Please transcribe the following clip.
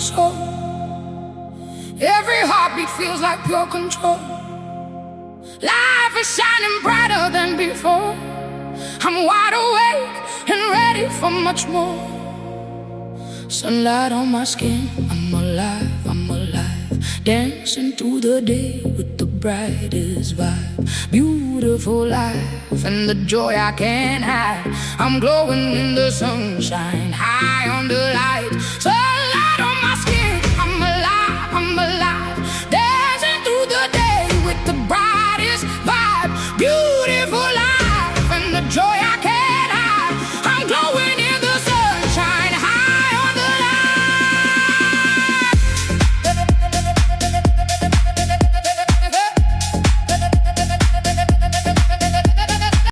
soul. Every heartbeat feels like pure control. Life is shining brighter than before. I'm wide awake and ready for much more. Sunlight on my skin, I'm alive, I'm alive. Dancing through the day with the brightest vibe. Beautiful life and the joy I can't hide. I'm glowing in the sunshine, high on the light.